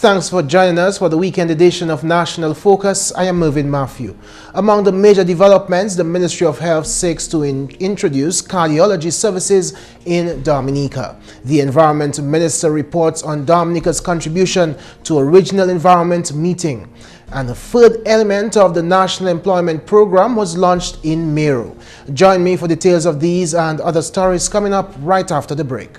Thanks for joining us for the weekend edition of National Focus. I am Mervin. Among the major developments, the Ministry of Health seeks to introduce cardiology services in Dominica. The Environment Minister reports on Dominica's contribution to a regional environment meeting. And the third element of the National Employment Program was launched in Meru. Join me for details of these and other stories coming up right after the break.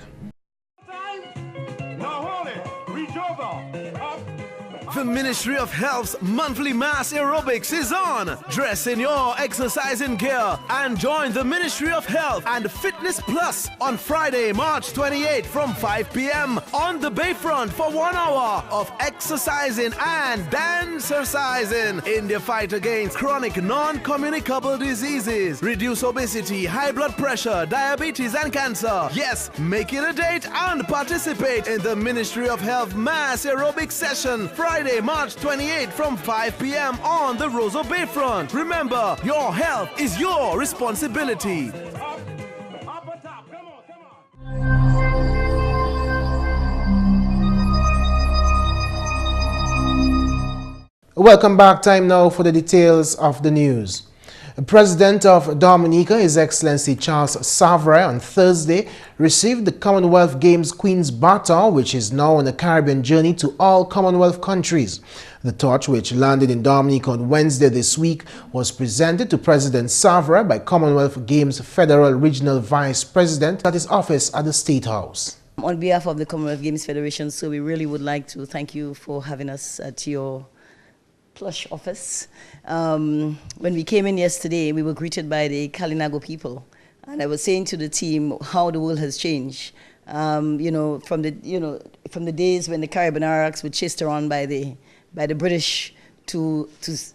The Ministry of Health's monthly mass aerobics is on. Dress in your exercising gear and join the Ministry of Health and Fitness Plus on Friday, March 28 from 5 p.m. on the Bayfront for 1 hour of exercising and dancercising in the fight against chronic non-communicable diseases. Reduce obesity, high blood pressure, diabetes and cancer. Yes, make it a date and participate in the Ministry of Health mass aerobics session Friday, March 28 from 5 p.m. on the Rosa Bayfront. Remember, your health is your responsibility. Welcome back. Time now for the details of the news. The President of Dominica, His Excellency Charles Savre, on Thursday received the Commonwealth Games Queen's Baton, which is now on a Caribbean journey to all Commonwealth countries. The torch, which landed in Dominica on Wednesday this week, was presented to President Savre by Commonwealth Games Federal Regional Vice President at his office at the State House. On behalf of the Commonwealth Games Federation, so we really would like to thank you for having us at your plush office. When we came in yesterday, we were greeted by the Kalinago people, and I was saying to the team how the world has changed. From the days when the Caribbean Araks were chased around by the British to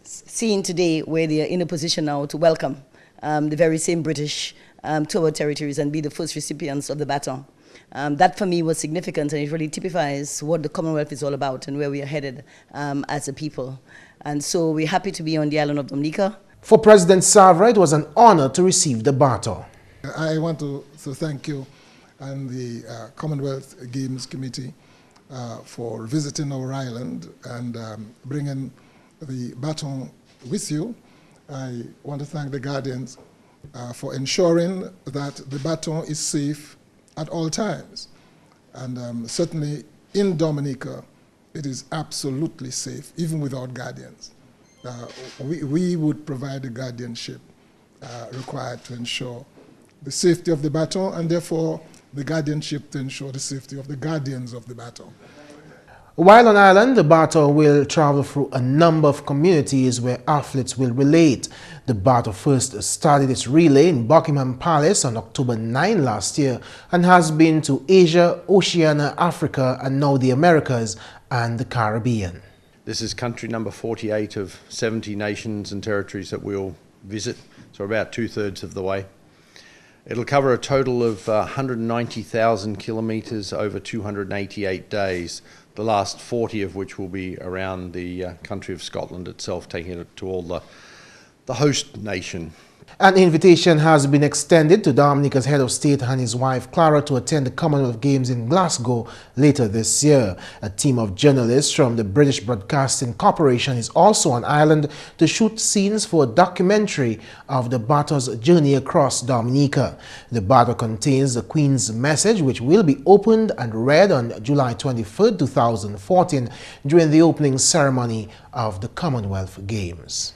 seeing today where they are in a position now to welcome the very same British to our territories and be the first recipients of the baton. That for me was significant, and it really typifies what the Commonwealth is all about and where we are headed as a people. And so we're happy to be on the island of Dominica. For President Savre, it was an honor to receive the baton. I want to thank you and the Commonwealth Games Committee for visiting our island and bringing the baton with you. I want to thank the Guardians for ensuring that the baton is safe at all times. And certainly in Dominica, it is absolutely safe, even without guardians. We would provide the guardianship required to ensure the safety of the baton, and therefore the guardianship to ensure the safety of the guardians of the baton. While on island, the baton will travel through a number of communities where athletes will relate. The baton first started its relay in Buckingham Palace on October 9 last year and has been to Asia, Oceania, Africa, and now the Americas and the Caribbean. This is country number 48 of 70 nations and territories that we'll visit, so about 2/3 of the way. It'll cover a total of 190,000 kilometres over 288 days, the last 40 of which will be around the country of Scotland itself, taking it to all the host nation. An invitation has been extended to Dominica's head of state and his wife Clara to attend the Commonwealth Games in Glasgow later this year. A team of journalists from the British Broadcasting Corporation is also on island to shoot scenes for a documentary of the baton's journey across Dominica. The baton contains the Queen's message, which will be opened and read on July 23, 2014 during the opening ceremony of the Commonwealth Games.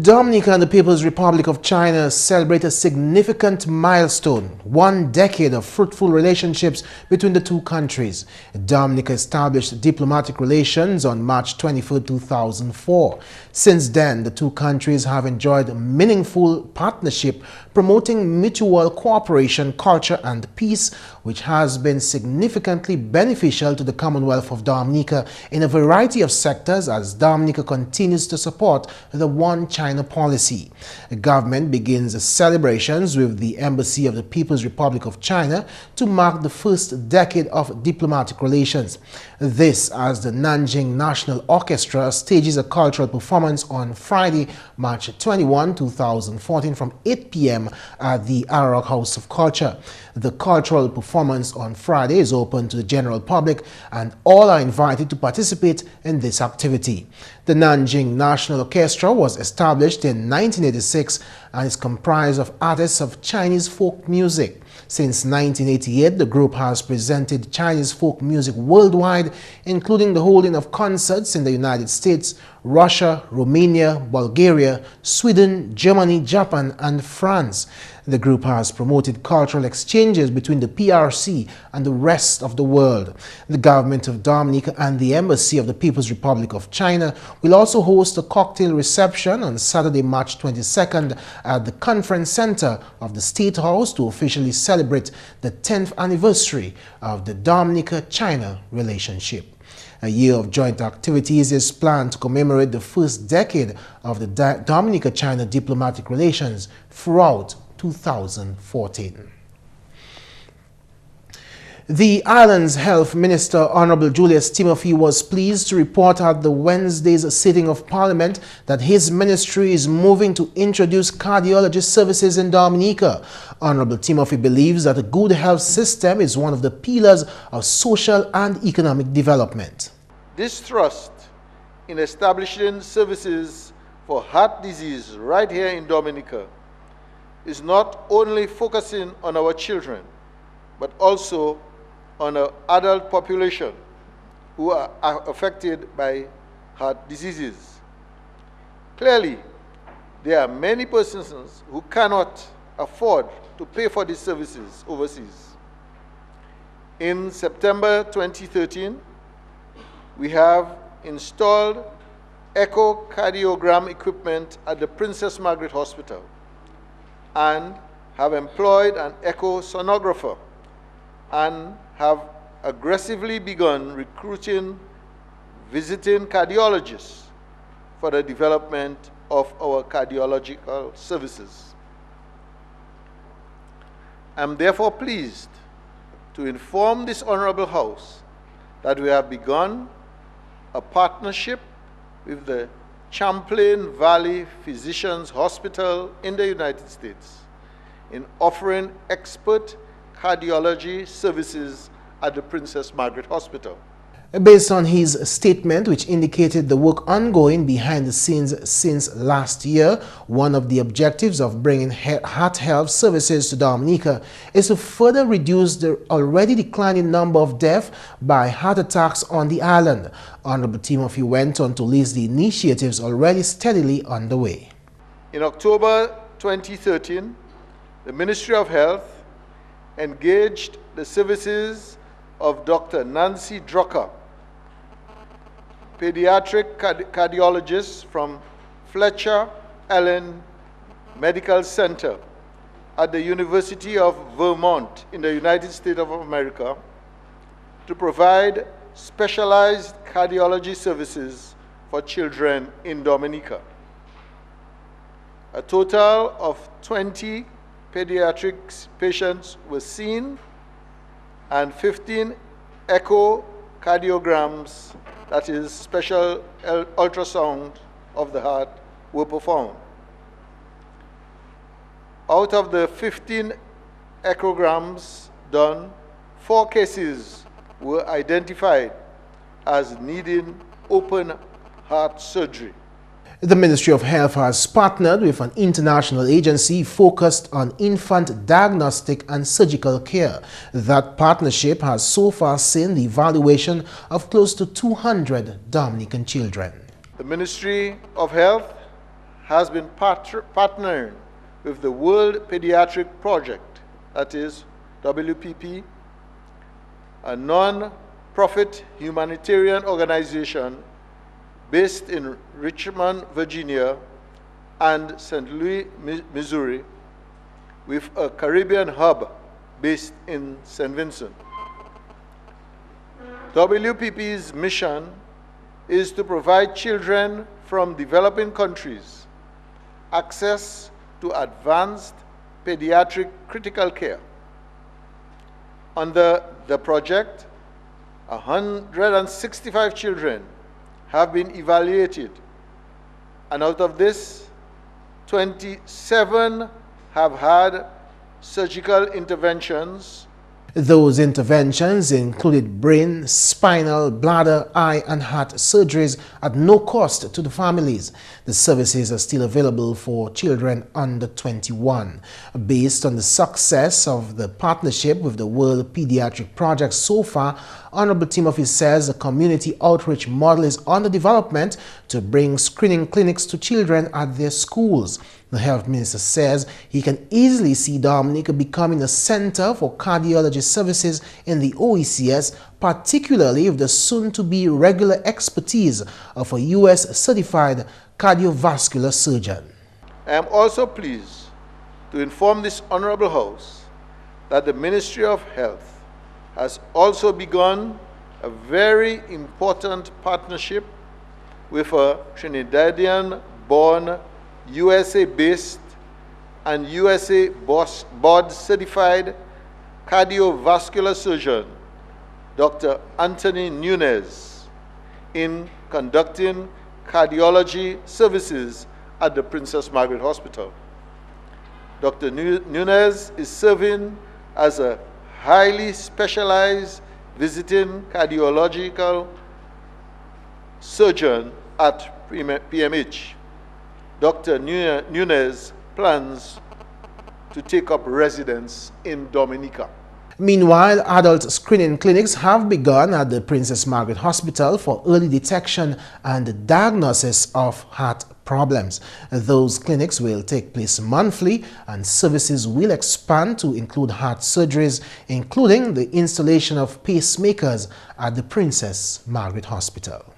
Dominica and the People's Republic of China celebrate a significant milestone, 1 decade of fruitful relationships between the two countries. Dominica established diplomatic relations on March 24, 2004. Since then, the two countries have enjoyed a meaningful partnership promoting mutual cooperation, culture and peace, which has been significantly beneficial to the Commonwealth of Dominica in a variety of sectors as Dominica continues to support the One China policy. The government begins celebrations with the Embassy of the People's Republic of China to mark the first decade of diplomatic relations. This as the Nanjing National Orchestra stages a cultural performance on Friday, March 21, 2014 from 8 p.m. at the Arak House of Culture. The cultural performance on Friday is open to the general public and all are invited to participate in this activity. The Nanjing National Orchestra was established in 1986 and is comprised of artists of Chinese folk music. Since 1988, the group has presented Chinese folk music worldwide, including the holding of concerts in the United States, Russia, Romania, Bulgaria, Sweden, Germany, Japan, and France. The group has promoted cultural exchanges between the PRC and the rest of the world. The government of Dominica and the Embassy of the People's Republic of China will also host a cocktail reception on Saturday, March 22nd at the Conference Center of the State House to officially celebrate the 10th anniversary of the Dominica-China relationship. A year of joint activities is planned to commemorate the first decade of the Dominica-China diplomatic relations throughout 2014. The island's Health Minister, Honorable Julius Timothy, was pleased to report at the Wednesday's sitting of Parliament that his ministry is moving to introduce cardiology services in Dominica. Honorable Timothy believes that a good health system is one of the pillars of social and economic development. This thrust in establishing services for heart disease right here in Dominica is not only focusing on our children, but also on our adult population who are affected by heart diseases. Clearly, there are many persons who cannot afford to pay for these services overseas. In September 2013, we have installed echocardiogram equipment at the Princess Margaret Hospital and have employed an echo sonographer and have aggressively begun recruiting visiting cardiologists for the development of our cardiological services. I am therefore pleased to inform this Honorable House that we have begun a partnership with the Champlain Valley Physicians Hospital in the United States in offering expert cardiology services at the Princess Margaret Hospital. Based on his statement, which indicated the work ongoing behind the scenes since last year, one of the objectives of bringing heart health services to Dominica is to further reduce the already declining number of deaths by heart attacks on the island. Honorable Timothy went on to list the initiatives already steadily underway. In October 2013, the Ministry of Health engaged the services of Dr. Nancy Drucker, pediatric cardiologist from Fletcher Allen Medical Center at the University of Vermont in the United States of America, to provide specialized cardiology services for children in Dominica. A total of 20 pediatric patients were seen and 15 echocardiograms, that is special ultrasound of the heart, were performed. Out of the 15 echograms done, 4 cases were identified as needing open heart surgery. The Ministry of Health has partnered with an international agency focused on infant diagnostic and surgical care. That partnership has so far seen the evaluation of close to 200 Dominican children. The Ministry of Health has been partnering with the World Pediatric Project, that is WPP, a non-profit humanitarian organization based in Richmond, Virginia, and St. Louis, Missouri, with a Caribbean hub based in St. Vincent. WPP's mission is to provide children from developing countries access to advanced pediatric critical care. Under the project, 165 children have been evaluated, and out of this, 27 have had surgical interventions. Those interventions included brain, spinal, bladder, eye and heart surgeries at no cost to the families. The services are still available for children under 21. Based on the success of the partnership with the World Pediatric Project so far, Honorable Timothy says a community outreach model is under development to bring screening clinics to children at their schools. The health minister says he can easily see Dominica becoming a center for cardiology services in the OECS, particularly with the soon-to-be regular expertise of a U.S.-certified cardiovascular surgeon. I am also pleased to inform this Honorable House that the Ministry of Health has also begun a very important partnership with a Trinidadian-born, USA-based and USA board-certified cardiovascular surgeon, Dr. Anthony Nunez, in conducting cardiology services at the Princess Margaret Hospital. Dr. Nunez is serving as a highly specialized visiting cardiological surgeon at PMH. Dr. Nunez plans to take up residence in Dominica. Meanwhile, adult screening clinics have begun at the Princess Margaret Hospital for early detection and diagnosis of heart problems. Those clinics will take place monthly and services will expand to include heart surgeries, including the installation of pacemakers at the Princess Margaret Hospital.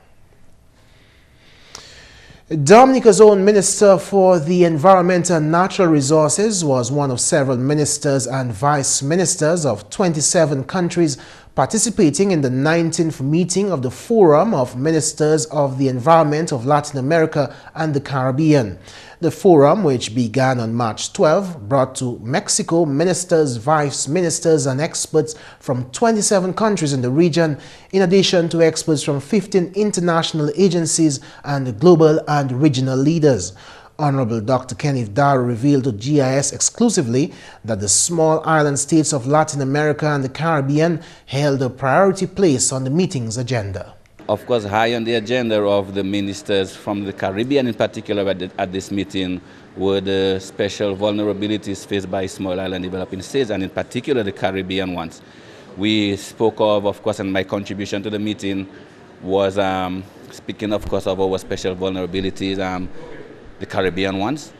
Dominica's own Minister for the Environment and Natural Resources was one of several ministers and vice ministers of 27 countries participating in the 19th meeting of the Forum of Ministers of the Environment of Latin America and the Caribbean. The forum, which began on March 12, brought to Mexico ministers, vice ministers and experts from 27 countries in the region, in addition to experts from 15 international agencies and global and regional leaders. Honorable Dr. Kenneth Darrow revealed to GIS exclusively that the small island states of Latin America and the Caribbean held a priority place on the meeting's agenda. Of course, high on the agenda of the ministers from the Caribbean in particular at this meeting were the special vulnerabilities faced by small island developing states, and in particular the Caribbean ones. We spoke of course, and my contribution to the meeting was speaking, of course, of our special vulnerabilities, the Caribbean ones.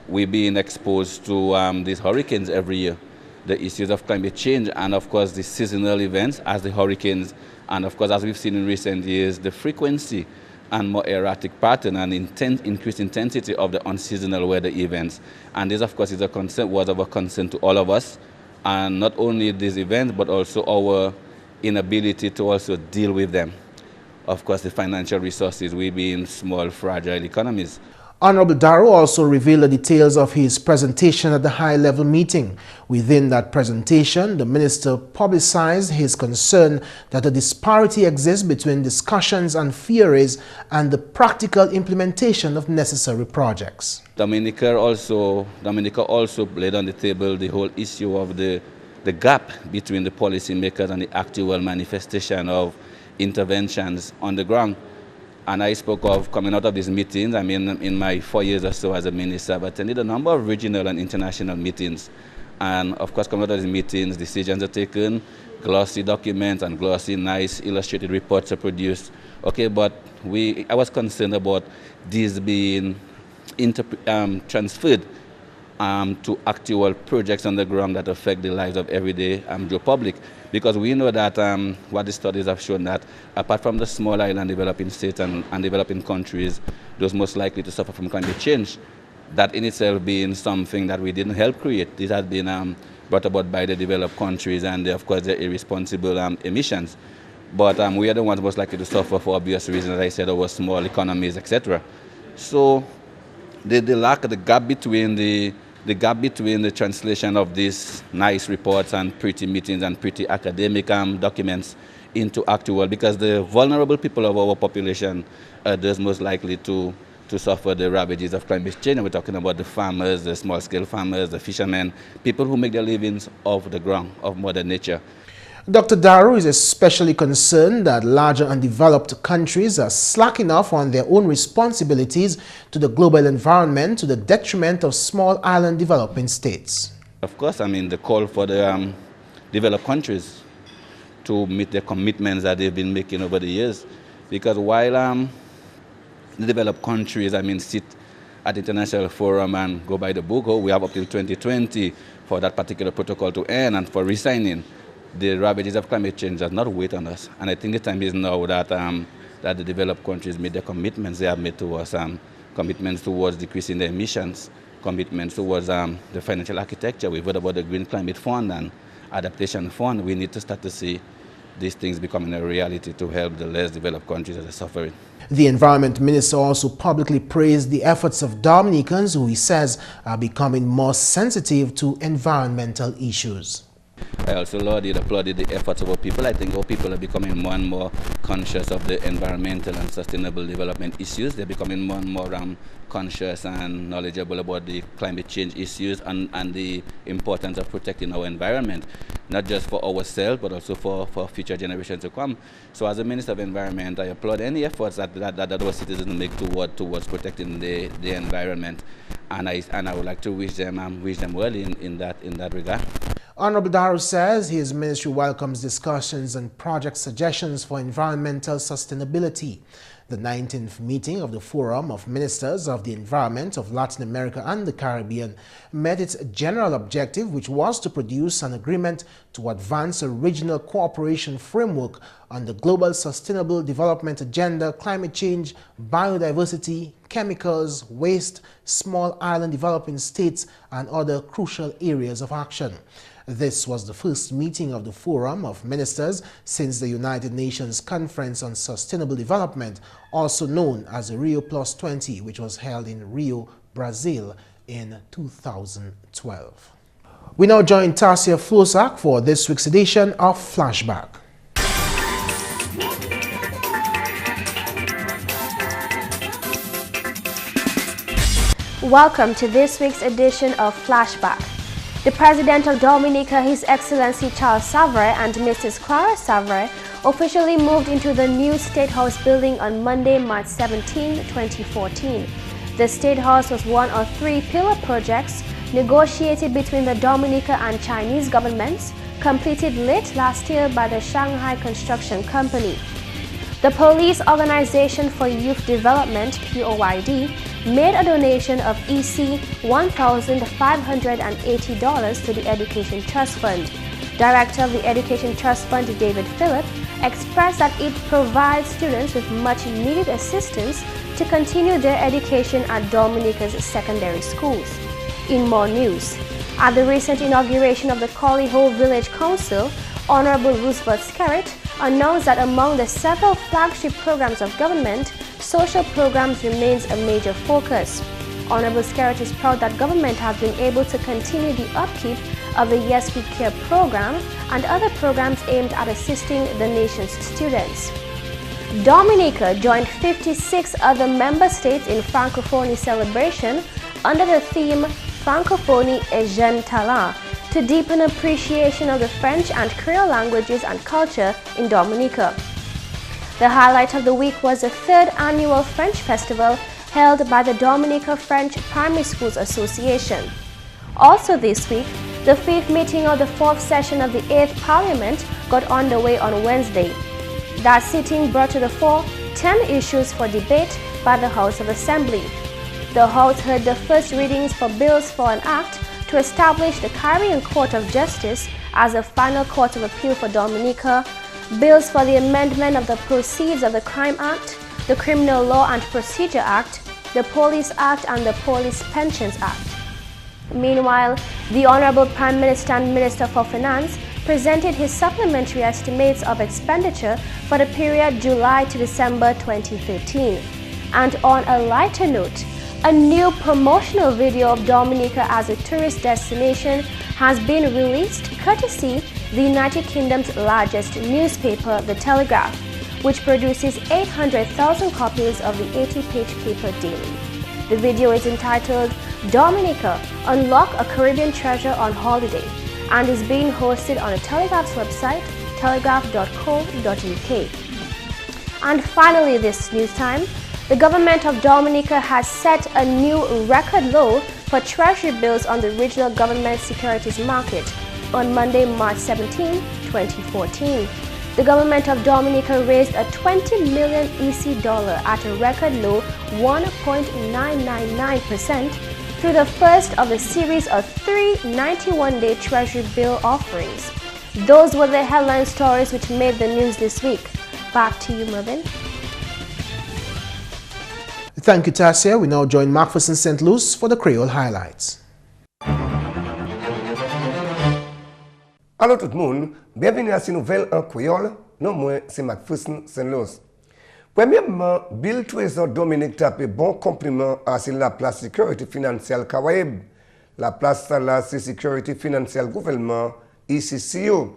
We've been exposed to these hurricanes every year, the issues of climate change, and of course the seasonal events as the hurricanes, and of course as we've seen in recent years, the frequency and more erratic pattern and increased intensity of the unseasonal weather events. And this of course is was of a concern to all of us, and not only these events but also our inability to also deal with them. Of course the financial resources, we being small fragile economies. Honorable Darrow also revealed the details of his presentation at the high-level meeting. Within that presentation, the minister publicized his concern that a disparity exists between discussions and theories and the practical implementation of necessary projects. Dominica also laid on the table the whole issue of the gap between the policymakers and the actual manifestation of interventions on the ground. And I spoke of coming out of these meetings. I mean, in my 4 years or so as a minister, I've attended a number of regional and international meetings. And of course, coming out of these meetings, decisions are taken, glossy documents and glossy, nice illustrated reports are produced. Okay, but I was concerned about these being transferred to actual projects on the ground that affect the lives of everyday Joe public. Because we know that what the studies have shown that apart from the small island developing states and developing countries, those most likely to suffer from climate change, that in itself being something that we didn't help create. This has been brought about by the developed countries and of course their irresponsible emissions. But we are the ones most likely to suffer for obvious reasons, as I said, our small economies, etc. So the gap between the translation of these nice reports and pretty meetings and pretty academic documents into actual, because the vulnerable people of our population are those most likely to suffer the ravages of climate change. And we're talking about the farmers, the small-scale farmers, the fishermen, people who make their livings off the ground, of Mother Nature. Dr. Daru is especially concerned that larger undeveloped countries are slacking off on their own responsibilities to the global environment to the detriment of small island developing states. Of course, I mean, the call for the developed countries to meet their commitments that they've been making over the years. Because while the developed countries, I mean, sit at the international forum and go by the book, we have up till 2020 for that particular protocol to end and for re-signing. The ravages of climate change does not wait on us. And I think the time is now that, that the developed countries meet their commitments they have made to us, commitments towards decreasing their emissions, commitments towards the financial architecture. We've heard about the Green Climate Fund and Adaptation Fund. We need to start to see these things becoming a reality to help the less developed countries that are suffering. The Environment Minister also publicly praised the efforts of Dominicans, who he says are becoming more sensitive to environmental issues. I also applauded the efforts of our people. I think our people are becoming more and more conscious of the environmental and sustainable development issues. They're becoming more and more conscious and knowledgeable about the climate change issues and the importance of protecting our environment, not just for ourselves, but also for future generations to come. So as a Minister of Environment, I applaud any efforts that our citizens make towards protecting the environment. And I would like to wish them well in that regard. Honorable Daru says his ministry welcomes discussions and project suggestions for environmental sustainability. The 19th meeting of the Forum of Ministers of the Environment of Latin America and the Caribbean met its general objective, which was to produce an agreement to advance a regional cooperation framework on the Global Sustainable Development Agenda, climate change, biodiversity, chemicals, waste, small island developing states, and other crucial areas of action. This was the first meeting of the Forum of Ministers since the United Nations Conference on Sustainable Development, also known as the Rio Plus 20, which was held in Rio, Brazil in 2012. We now join Tasia Floissac for this week's edition of Flashback. Welcome to this week's edition of Flashback. The President of Dominica, His Excellency Charles Savre, and Mrs. Clara Savre officially moved into the new State House building on Monday, March 17, 2014. The State House was one of 3 pillar projects negotiated between the Dominica and Chinese governments, completed late last year by the Shanghai Construction Company. The Police Organization for Youth Development, POYD, made a donation of EC $1,580 to the Education Trust Fund. Director of the Education Trust Fund, David Phillip, expressed that it provides students with much-needed assistance to continue their education at Dominica's secondary schools. In more news, at the recent inauguration of the Collyho Village Council, Honorable Roosevelt Skerritt announced that among the several flagship programs of government, social programs remains a major focus. Honorable Skerritt is proud that government has been able to continue the upkeep of the Yes We Care program and other programs aimed at assisting the nation's students. Dominica joined 56 other member states in Francophonie celebration under the theme Francophonie et Jeune Talent, to deepen appreciation of the French and Creole languages and culture in Dominica. The highlight of the week was the 3rd annual French Festival held by the Dominica French Primary Schools Association. Also this week, the 5th meeting of the 4th session of the 8th Parliament got underway on Wednesday. That sitting brought to the fore 10 issues for debate by the House of Assembly. The House heard the first readings for bills for an act to establish the Caribbean Court of Justice as a final court of appeal for Dominica, bills for the amendment of the Proceeds of the Crime Act, the Criminal Law and Procedure Act, the Police Act and the Police Pensions Act. Meanwhile, the Honorable Prime Minister and Minister for Finance presented his supplementary estimates of expenditure for the period July to December 2013. And on a lighter note, A new promotional video of Dominica as a tourist destination has been released courtesy the United Kingdom's largest newspaper, The Telegraph, which produces 800,000 copies of the 80-page paper daily. The video is entitled Dominica, Unlock a Caribbean Treasure on Holiday, and is being hosted on the Telegraph's website, telegraph.co.uk. And finally this news time, the government of Dominica has set a new record low for treasury bills on the regional government securities market on Monday, March 17, 2014. The government of Dominica raised a 20 million EC dollar at a record low 1.999% through the first of a series of 3 91-day treasury bill offerings. Those were the headline stories which made the news this week. Back to you, Mervin. Thank you, Tasia. We now join McPherson St. Luce for the Creole highlights. Allô tout le monde, bienvenue à cette nouvelle en créole. Non, moi, c'est McPherson St. Luce. Premièrement, Bill Trésor Dominique tape bon compliment à la place sécurité financière Caraïbe. La place là, c'est sécurité financière gouvernement, ICCO.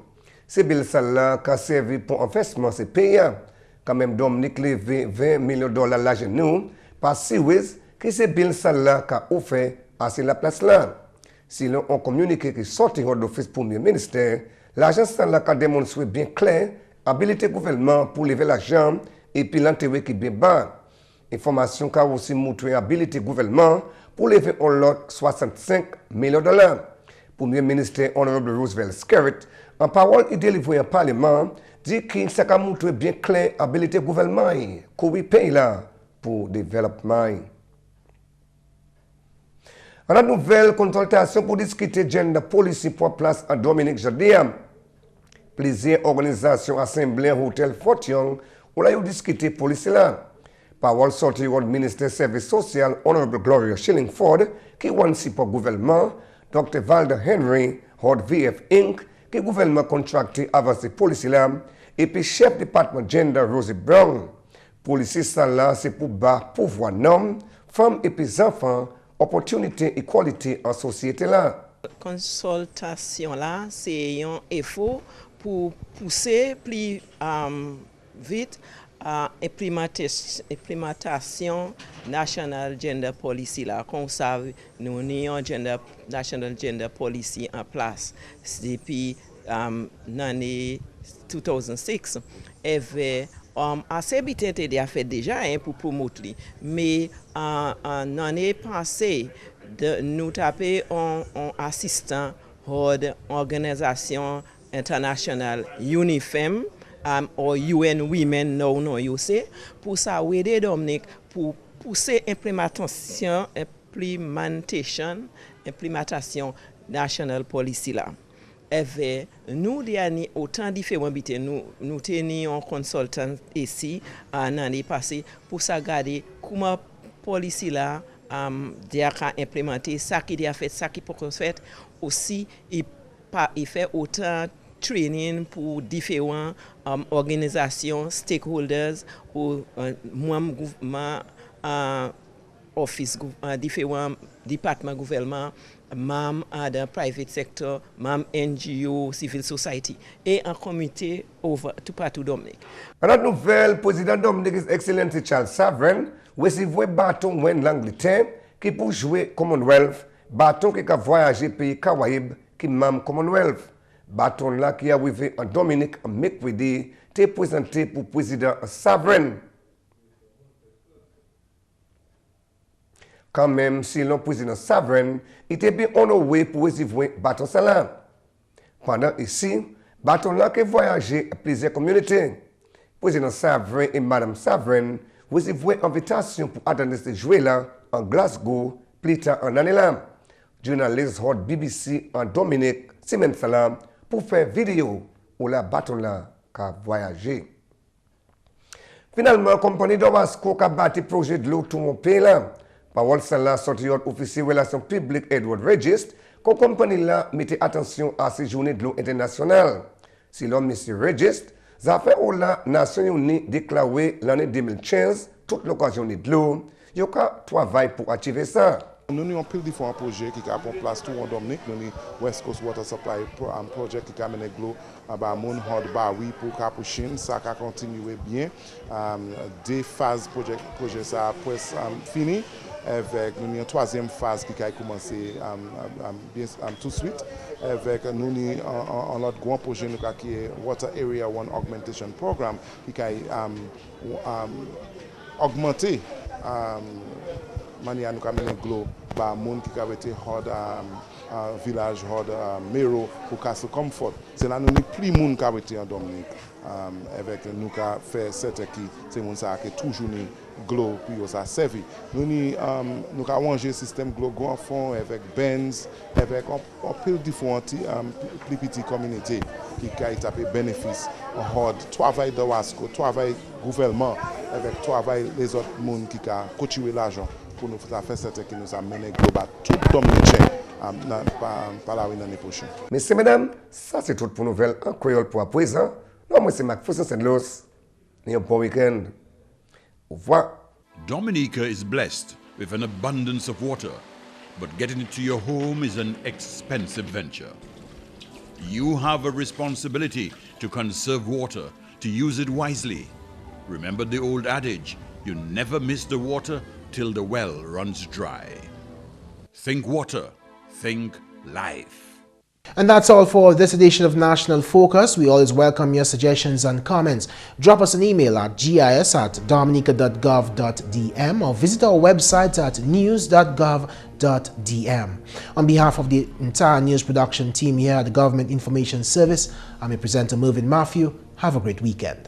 C'est Bill là qui a servi pour investissement, c'est payant. Quand même, Dominique levé 20 millions de dollars là, nous, par Siwis, qui c'est Bill là qui a offert à la place là. Si l'on communiqué qui sorti de l'office Premier ministère, l'agence là a démontré bien clair habilité gouvernement pour lever l'argent et puis l'intérêt qui est bien bas. Information qui a aussi montré habilité gouvernement pour lever un lot 65 millions de dollars. Premier ministre Honorable Roosevelt Skerritt, en parole il délivré au Parlement, dit qu'il s'est montré bien clair habilité gouvernement qu'on paye là pour développement. On a une nouvelle consultation pour discuter gender policy pour place en Dominique jeudi. Plusieurs organisations assemblées au hôtel Fort Young où là ils discuté policy là. Parole sortie du ministre des Services Sociaux, Honorable Gloria Shillingford, qui est pour le gouvernement, Dr. Valda Henry, Hot VF Inc., qui est le gouvernement contracté avant ces policy là, et puis chef département gender Rosie Brown. Policy ça là, c'est pour bas pouvoir hommes, femmes et puis enfants, opportunité, equality en société là. Consultation là, c'est un effort pour pousser plus vite à implémentation national gender policy là. Comme vous savez, nous avons national gender policy en place depuis l'année 2006. Et assez vite été fait déjà pour promouvoir, mais en l'année passée, nous avons un assistant de l'organisation internationale UNIFEM, ou UN Women Now you say, pour ça aider Dominique pour pousser implémentation national policy là. Et nous avons autant différents nous tenions un consultant ici l'année passée pour ça garder comment policy là implémenter ça qui a fait ça qui peut faire aussi il fait autant training pour différentes organisations, stakeholders, ou gouvernement, office, différents départements gouvernement, même dans le private sector, même NGO, civil society, et en comité tout partout Dominique. La nouvelle président Dominique, His Excellency Charles Sovereign, recevait bâton en l'Angleterre qui pour jouer Commonwealth, bâton qui a voyagé pays Caraïbes qui même Commonwealth. Bâton là qui est arrivé en Dominique en mercredi, était présenté pour président Sovereign. Quand même, si le président Sovereign était bien honoré pour recevoir bâton là. Pendant ici, bâton là qui a voyagé à plusieurs communautés. Président Sovereign et Madame Sovereign recevaient invitation pour attendre ce jouet là en Glasgow, plus tard en année là. Journaliste hot BBC en Dominique, Simon Salam, pour faire vidéo où la bâton là a voyagé. Finalement, la compagnie d'Owasco a bâti projet de l'eau tout mon pays là. Parole celle-là sorti officier relations publiques Edward Regist, que la compagnie là mettait attention à ces journées de l'eau internationale. Si l'homme M. Regist, ça fait où la Nations Unies déclaré l'année 2015 toute l'occasion de l'eau, yo ka travail pour achieve ça. Nous avons pile différents projets qui ont en place tout en Dominique. Nous avons West Coast Water Supply Project qui a mené glo à mon hard bawi pour capuchin ça a continué bien. Des phases projet ça presque fini avec nous une troisième phase qui a commencé tout de suite avec nous un autre grand projet qui est Water Area One Augmentation Program qui a augmenté manière nous avons glo ba monde qui a été hard village hard mero pour Castle Comfort c'est là nous plus monde qui a été en Dominique avec nous qui fait cette qui c'est monde ça qui toujours ni glo puis ça servi nous avons rangé système glo grand fond avec Benz avec un peu différents plus petits communautés qui a été bénéfice hard travail de Wasco travail gouvernement avec travail les autres monde qui a cotisé l'argent pour nous faire cette qui nous a mené global tout Dominicain par l'année prochaine. Messieurs, mesdames, ça c'est tout pour nouvelle en créole pour à présent. Non, moi c'est McPherson Luce. Et un bon week-end. Au revoir. Dominica is blessed with an abundance of water, but getting it to your home is an expensive venture. You have a responsibility to conserve water, to use it wisely. Remember the old adage, you never miss the water till the well runs dry. Think water, think life. And that's all for this edition of National Focus. We always welcome your suggestions and comments. Drop us an email at gis@dominica.gov.dm or visit our website at news.gov.dm. On behalf of the entire news production team here at the Government Information Service, I'm your presenter Mervin. Have a great weekend.